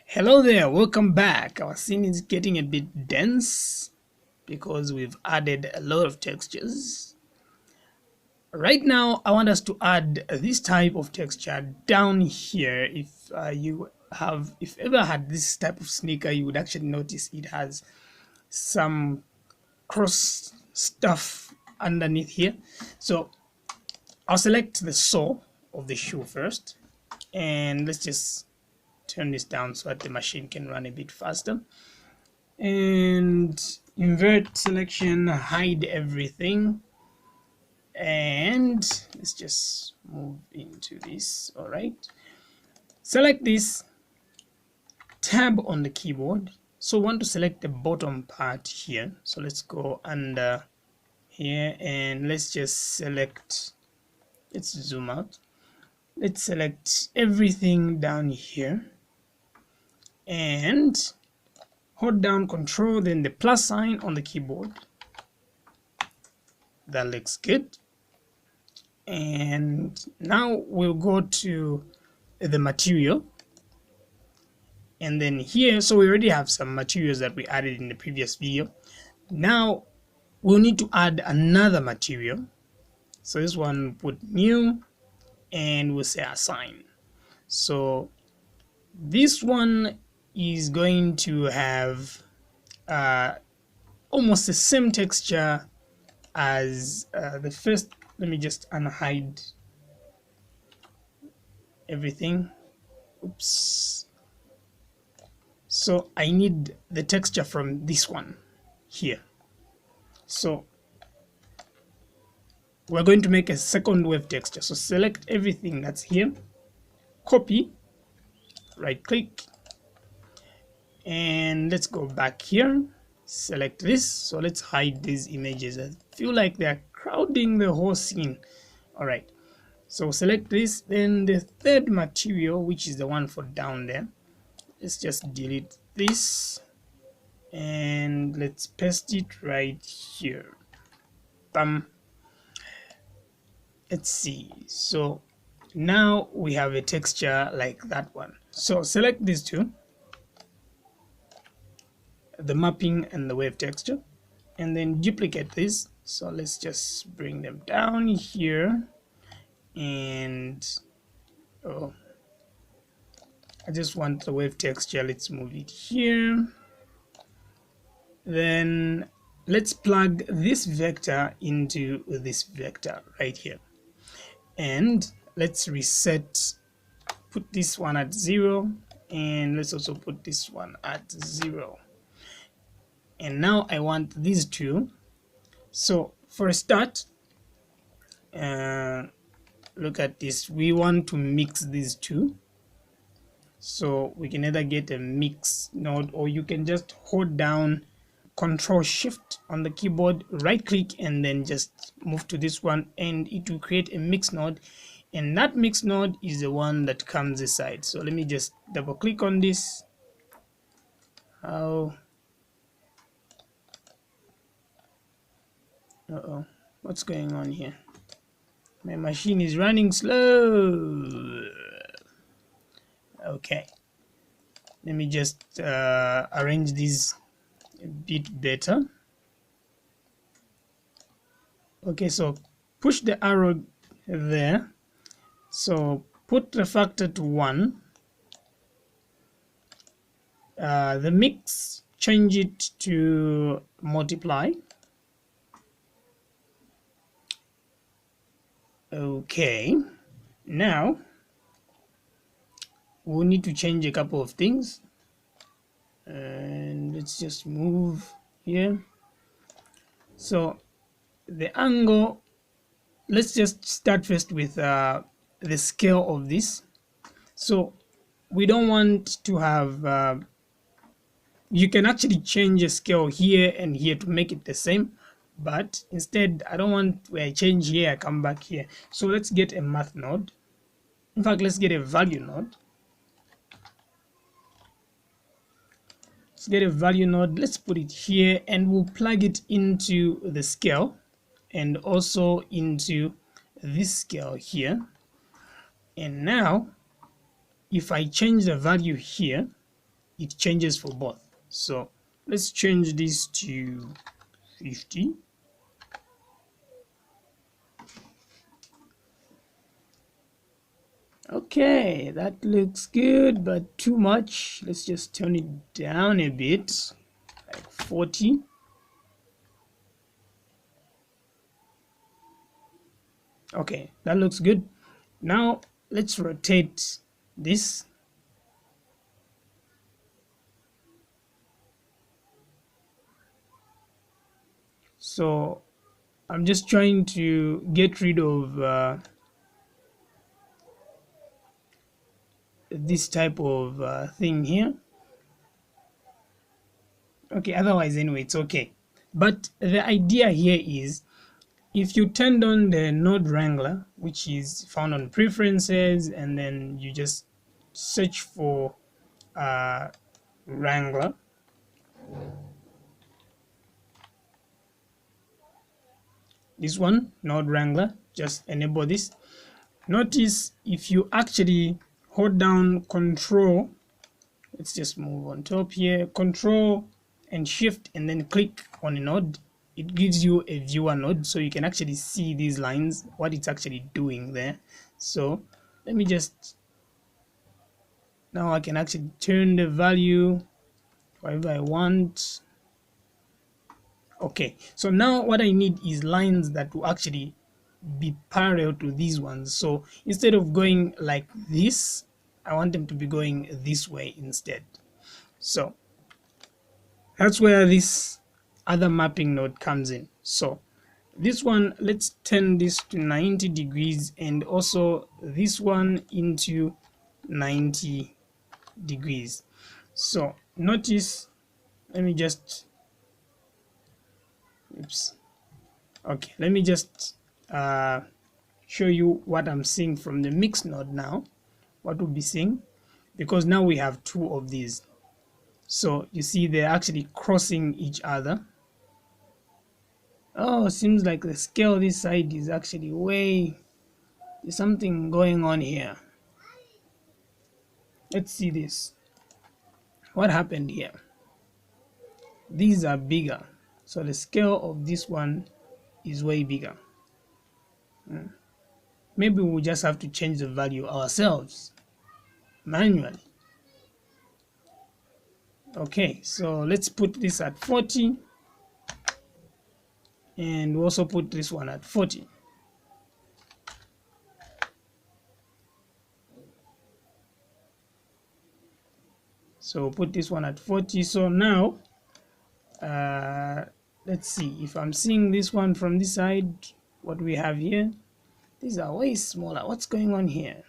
Hello there, welcome back. Our scene is getting a bit dense because we've added a lot of textures. Right now, I want us to add this type of texture down here. If ever had this type of sneaker, you would actually notice it has some cross stuff underneath here. So I'll select the sole of the shoe first, and let's just turn this down so that the machine can run a bit faster. And invert selection, hide everything, and let's just move into this. All right, select this, tab on the keyboard. So want to select the bottom part here, so let's go under here and let's just select, let's zoom out, let's select everything down here and hold down Control, then the plus sign on the keyboard. That looks good. And now we'll go to the material, and then here, so we already have some materials that we added in the previous video. Now we'll need to add another material. So this one, put new, and we'll say assign. So this one is going to have almost the same texture as the first. Let me just unhide everything. Oops. So I need the texture from this one here. So we're going to make a second wave texture. So select everything that's here, copy, right click, and let's go back here, select this. So let's hide these images. I feel like they're crowding the whole scene. All right, so select this, then the third material, which is the one for down there, let's just delete this and let's paste it right here. Bam. Let's see, so now we have a texture like that one. So select these two, the mapping and the wave texture, and then duplicate this. So let's just bring them down here, and I just want the wave texture. Let's move it here. Then let's plug this vector into this vector right here, and let's reset, put this one at 0, and let's also put this one at 0. And now I want these two. So for a start, look at this, we want to mix these two. So we can either get a mix node, or you can just hold down Control Shift on the keyboard, right click, and then just move to this one, and it will create a mix node. And that mix node is the one that comes this side. So let me just double click on this. What's going on here? My machine is running slow. Okay, let me just arrange these a bit better. Okay, so push the arrow there, so put the factor to 1, the mix, change it to multiply. Okay, now we'll need to change a couple of things, and let's just move here. So the angle, let's just start first with the scale of this. So we don't want to have you can actually change the scale here and here to make it the same, but instead I don't want, where I change here I come back here. So let's get a math node. In fact, let's get a value node. Let's get a value node, let's put it here, and we'll plug it into the scale and also into this scale here. And now if I change the value here, it changes for both. So let's change this to 50. Okay, that looks good, but too much. Let's just turn it down a bit, like 40. Okay, that looks good. Now let's rotate this. So I'm just trying to get rid of this type of thing here. Okay, otherwise anyway it's okay. But the idea here is, if you turned on the node wrangler, which is found on preferences, and then you just search for wrangler, this one, node wrangler, just enable this. Notice if you actually hold down control, let's just move on top here, control and shift and then click on a node, it gives you a viewer node, so you can actually see these lines, what it's actually doing there. So let me just, now I can actually turn the value whatever I want. Okay, so now what I need is lines that will actually be parallel to these ones. So instead of going like this, I want them to be going this way instead. So that's where this other mapping node comes in. So this one, let's turn this to 90 degrees, and also this one into 90 degrees. So notice, let me just, oops, okay, let me just show you what I'm seeing from the mix node now, what we'll be seeing, because now we have two of these. So you see they're actually crossing each other. Oh, seems like the scale this side is actually way, there's something going on here. Let's see this. What happened here? These are bigger, so the scale of this one is way bigger. Maybe we'll just have to change the value ourselves manually. Okay, so let's put this at 40, and we'll also put this one at 40. So put this one at 40. So now let's see if I'm seeing this one from this side, what we have here, these are way smaller. What's going on here?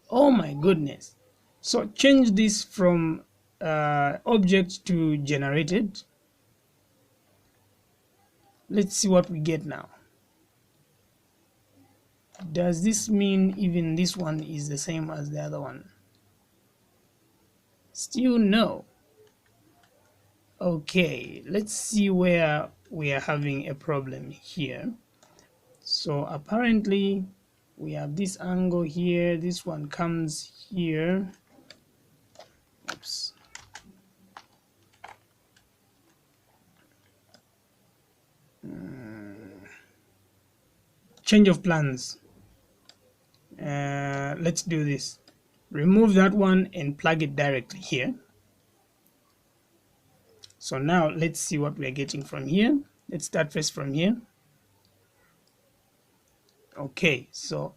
Oh my goodness. So change this from object to generated. Let's see what we get now. Does this mean even this one is the same as the other one? Still no. Okay, let's see where we are having a problem here. So apparently we have this angle here, this one comes here. Oops. Change of plans. Let's do this. Remove that one and plug it directly here. So now let's see what we are getting from here. Let's start first from here. Okay, so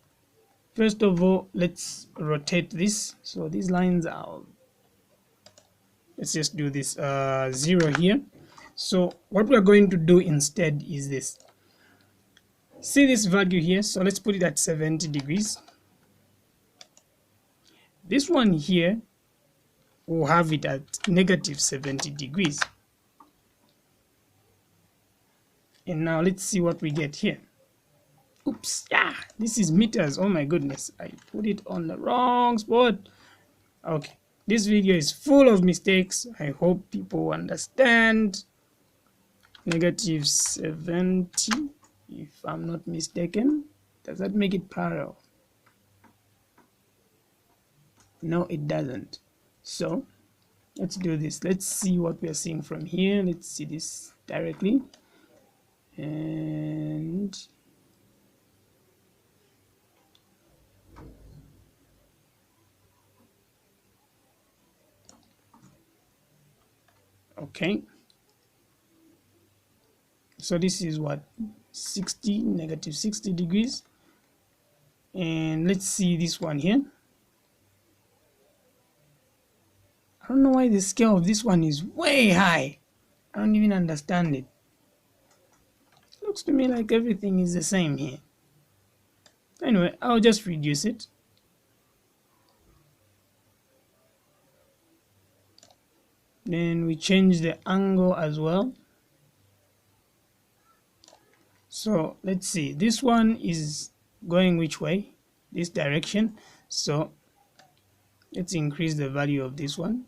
first of all, let's rotate this. So these lines are, let's just do this 0 here. So what we're going to do instead is this. See this value here, so let's put it at 70 degrees. This one here, we'll have it at negative 70 degrees. And now let's see what we get here. Oops, yeah, this is meters. Oh my goodness, I put it on the wrong spot. Okay, this video is full of mistakes. I hope people understand. Negative 70. if I'm not mistaken. Does that make it parallel? No, it doesn't. So let's do this. Let's see what we are seeing from here. Let's see this directly. And okay, so this is what, 60, negative 60 degrees. And let's see this one here. I don't know why the scale of this one is way high. I don't even understand it. Looks to me like everything is the same here. Anyway, I'll just reduce it. Then we change the angle as well. So let's see, this one is going which way? This direction. So let's increase the value of this one.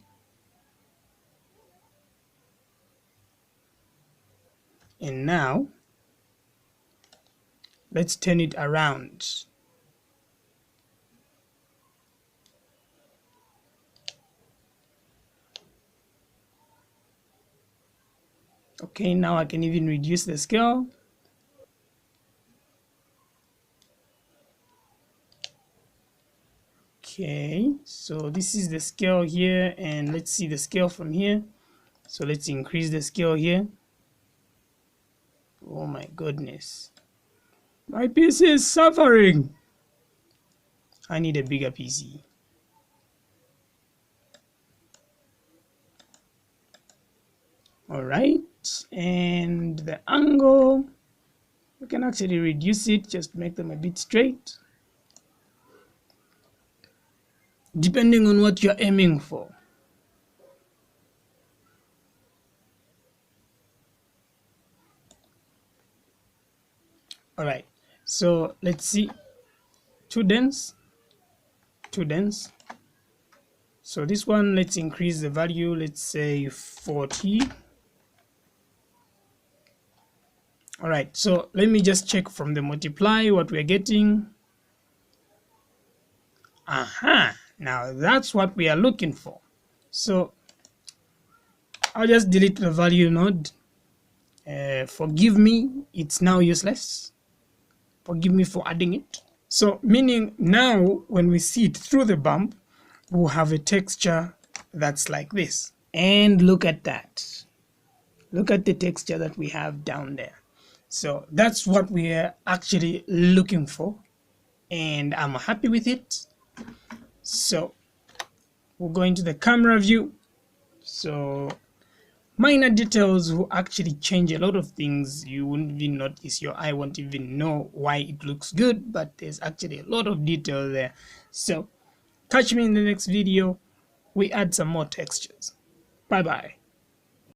And now let's turn it around. Okay, now I can even reduce the scale. Okay, so this is the scale here, and let's see the scale from here. So let's increase the scale here. Oh my goodness, my PC is suffering. I need a bigger PC. All right, and the angle, we can actually reduce it, just make them a bit straight, depending on what you're aiming for. All right, so let's see, too dense. So this one, let's increase the value, let's say 40. All right, so let me just check from the multiply what we're getting. Aha, now that's what we are looking for. So I'll just delete the value node. Forgive me, it's now useless. Forgive me for adding it. So meaning now when we see it through the bump, we'll have a texture that's like this. And look at that. Look at the texture that we have down there. So that's what we are actually looking for, and I'm happy with it. So we'll go into the camera view. So minor details will actually change a lot of things. You wouldn't even notice, your eye won't even know why it looks good, but there's actually a lot of detail there. So catch me in the next video. We add some more textures. Bye bye.